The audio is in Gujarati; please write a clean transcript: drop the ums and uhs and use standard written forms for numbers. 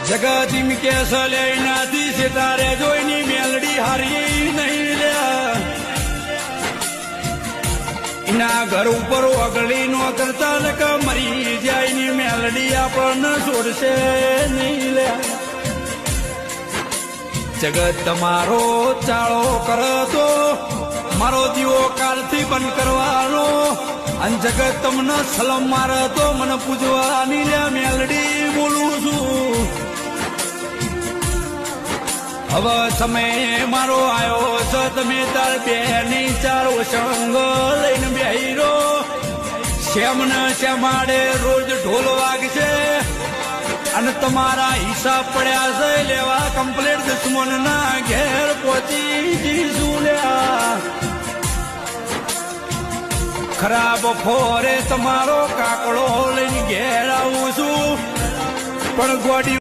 જગત એમ કે સલે નાથી સિતારે જોઈની મેલડી હારી નહીં લ્યા એના ઘર ઉપર ઓગળી નો કરતા લક મરી જાય ની મેલડી આપણને છોડશે નહીં લ્યા જગત તમારો ચાળો કરતો મારો દીવો કાલથી બંધ કરવાનો અને જગત તમને સલમ મારે તો મને પૂજવાની લ્યા મેલડી બોલું છું હવે તમે મારો આવ્યો છો તમે તાર બેની ચારો સંગ લઈને બેહીરો શ્યામને શ્યામાડે રોજ ઢોલ વાગશે અને તમારા હિસાબ પડ્યા છે લેવા કમ્પ્લેટ દુશ્મનના ઘેર પહોંચી જઈશું લ્યા ખરાબ ફોરે તમારો કાકડો લઈને ઘેર આવું છું પણ ગોડી